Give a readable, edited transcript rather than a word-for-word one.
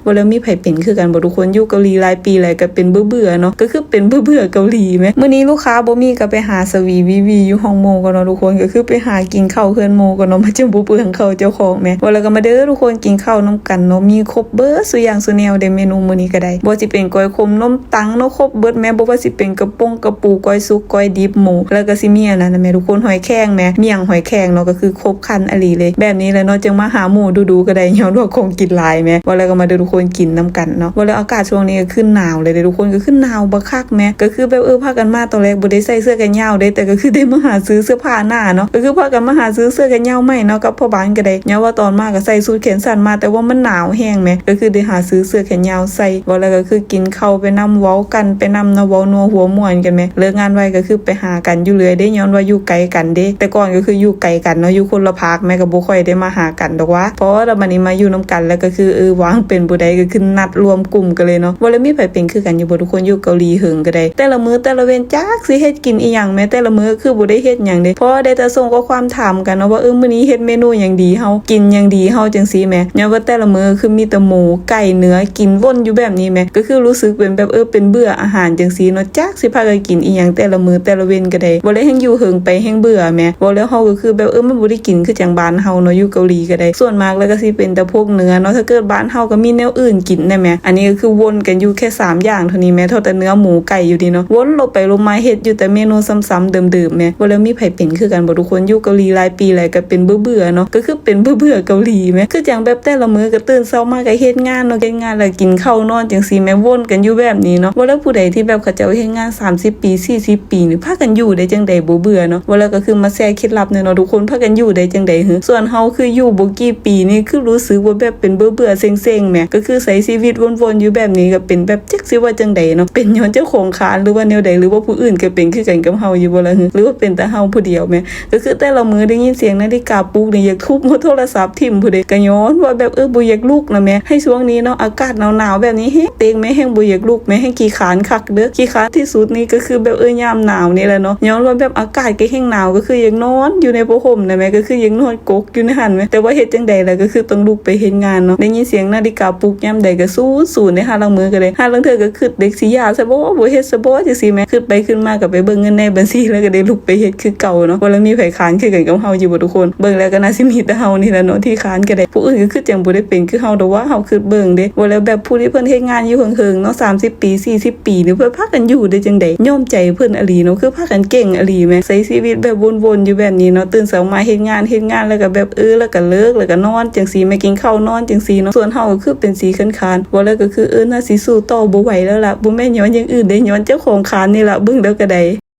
ว่าแล้วมีไผเป็นคือกันบ่ทุกคนอยู่เกาหลีหลายปีแล้วก็เป็นเบื่อเนาะก็คือเป็นเบื่อเกาหลีแมั้มื้อนี้ลูกค้าบ่มีก็ไปหาสวีวีอยู่ห้องโมกันเนาะทุกคนก็คือไปหากินข้าวเฮือนโมกันเนาะมาจังบ่เปลืองข้าวเจ้าของแม่ว่าแล้วก็มาเด้อทุกคนกินข้าวนํกันเนาะมีครบเบิดซุอย่างซุแนวได้เมนูมื้อนี้ก็ได้บ่สิเป็นก้อยขมนมตังเนาะครบเบิดแม่บ่ว่าสิเป็นกระปงกระปูก้อยสุกก้อยดิบหมูแล้วก็สิมีอันนั้นแม่ทุกคนหอยแครงแม่เมี่ยงหอยแครงเนาะก็คือครบครันอลีเลยแบบนี้แหละเนาะจังมาหาหมู่ดูๆก็ได้ย้อนว่าคงกินหลายแม่ว่าแล้วก็มาเด้อทุกคนกินนํกันเนาะว่าแล้วอากาศช่วงนี้ก็ขึ้นหนาวเลยทุกคนก็ขึ้นหนาวบักคักแม่ก็คือแบบพากันมาตอนแรกบ่ได้ใส่เสื้อกันยาวเด้แต่ก็คือได้มาหาซื้อเสื้อผ้าหน้าเนาะก็คือพากันมาหาซื้อเสื้อกันยาวใหม่เนาะกับพ่อบ้านก็ได้ย้อนว่าตอนมาก็ใส่สูทแขนสั้นมาแต่ว่ามันหนาวแห้งแม่ก็คือได้หาซื้อเสื้อแขนยาวใส่ว่าแล้วก็คือกินข้าวไปนำเว้ากันไปนำเนาะเว้านัวหัวม่วนกันแม่เลิกงานไว้ก็คือไปหากันอยู่เรื่อยได้ย้อนว่าอยู่ไกลกันเด้แต่ก่อนก็คืออยู่ไกลกันเนาะอยู่คนละภาคแม่ก็บ่ค่อยได้มาหากันดอกว่าเพราะว่าบัดนี้มาอยู่นํกันแล้วก็คือวางเป็นผู้ใดก็คือนัดรวมกลุ่มกันเลยเนาะบ่แล้วมีไผเป็นคือกันอยู่บ่ทุกคนอยู่เกาหลีหึงก็ได้แต่ละมื้อแต่ละเว้นจักสิเฮ็ดกินอีหยังแม่แต่ละมื้อคือบ่ได้เฮ็ดหยังเด้เพราะได้แต่ส่งข้อความถามกันเนาะว่ามื้อนี้เฮ็ดเมนูหยังดีเฮากินหยังดีเฮาจังซี่แม่ย้อนว่าแต่ละมื้อคือมีแต่หมูไก่เนื้อกินวนอยู่แบบนี้แม่ก็คือรู้สึกเป็นแบบเป็นเบื่ออาหารจังซี่เนาะจักสิพากันกินอีหยังแต่ละมื้อแต่ละเว้นก็ได้บ่ได้แฮงอยู่หึงไปแฮงเบื่อแม่บ่แล้วเฮาก็คือแบบมันบ่ได้กินคือจังบ้านเฮาเนาะอยู่เกาหลีก็ได้ส่วนมากแล้วก็สิเป็นแต่พวกเนื้อเนาะถ้าเกิดบ้านเฮาก็มีแนวอื่นกินได้แม่อันนี้ก็คือวนกันอยู่แค่3อย่างเท่านี้แม่เท่าแต่เนื้อหมูไก่อยู่ดีเนาะวนลงไปลงมาเฮ็ดอยู่แต่เมนูซ้ำๆเดิมๆแม่บ่แล้วมีไผเป็นคือกันบ่ทุกคนอยู่เกาหลีหลายปีแล้วก็เป็นเบื่อเนาะก็คือเป็นเบื่อเกาหลีแม่คือจังแบบแต่ละมื้อก็ตื่นเช้ามาก็เฮ็ดงานเนาะเฮ็ดงานแล้วกินข้าวนอนจังซี่แม่วนกันอยู่แบบนี้เนาะบ่แล้วผู้ใดที่แบบเขาเจ้าเฮ็ดงาน30ปี40ปีนี่พากันอยู่ได้จังได๋บ่เบื่อเนาะบ่แล้วก็คือมาแชร์เคล็ดลับเนาะทุกคนพากันอยู่ได้จังได๋ส่วนเฮาคืออยู่บ่กี่ปีนี่คือรู้สึกว่าแบบเป็นเบื่อๆเซ็งๆแม่ก็คือใช้ชีวิตวนๆอยู่แบบนี้ก็เป็นแบบจักสิว่าจังได๋เนาะเป็นย้อนเจ้าของคานหรือว่าแนวใดหรือว่าผู้อื่นก็เป็นคือกันกับเฮาอยู่บ่ล่ะหรือว่าเป็นแต่เฮาผู้เดียวแม่ก็คือแต่ละมื้อได้ยินเสียงนาฬิกาปลุกนี่อยากทุบโทรศัพท์ทิ่มผู้ใดก็ย้อนว่าแบบบ่อยากลุกนะแม่ให้ช่วงนี้เนาะอากาศหนาวๆแบบนี้เฮ้เต็งแม่แฮงบ่อยากลุกแม่แฮงขี้คร้านคักเด้อขี้คร้านที่สุดนี่ก็คือแบบยามหนาวนี่แหละเนาะย้อนว่าแบบอากาศก็แห้งหนาวก็คืออยากนอนอยู่ในผ้าห่มนะแม่ก็คืออยากนอนกกอยู่ในหั่นแม่แต่ว่าเฮ็ดจังได๋ล่ะก็คือต้องลุกไปเฮ็ดงานเนาะได้ยินเสียงนาฬิกาปลุกยามใดก็สู้ๆในหาลังมือก็ได้หาลังเทื่อก็คิดเด็กสิยาซะบ่เฮ็ดซะบ่จังซี่แม่คิดไปขึ้นมาก็ไปเบิ่งเงินในบัญชีแล้วก็ได้ลุกไปเฮ็ดคือเก่าเนาะบ่แล้วมีไผค้านคือกันกับเฮาอยู่บ่ทุกคนเบิ่งแล้วก็น่าสิมีแต่เฮานี่แหละเนาะที่ค้านก็ได้ผู้อื่นก็คือจังบ่ได้เป็นคือเฮาดอกว่าเฮาคือเบิ่งเด้บ่แล้วแบบผู้ที่เพิ่นเฮ็ดงานอยู่เฮิงๆเนาะ30ปี40ปีนี่เพิ่นพากันอยู่ได้จังได๋ยอมใจเพิ่นอลีเนาะคือพากันเก่งอลีแม่ใช้ชีวิตแบบวนๆอยู่แบบนี้เนาะตื่นเช้ามาเฮ็ดงานแล้วก็แบบแล้วก็เลิกแล้วก็นอนจังซี่แม่กินข้าวนอนจังซี่เนาะส่วนเฮาก็คือเป็นสีคานๆบ่แล้วก็คือน่าสิสู้ต่อบ่ไหวแล้วล่ะบ่แม่นย้อนอย่างอื่นได้ย้อนเจ้าของคานนี่ล่ะเบิ่งแล้วก็ได้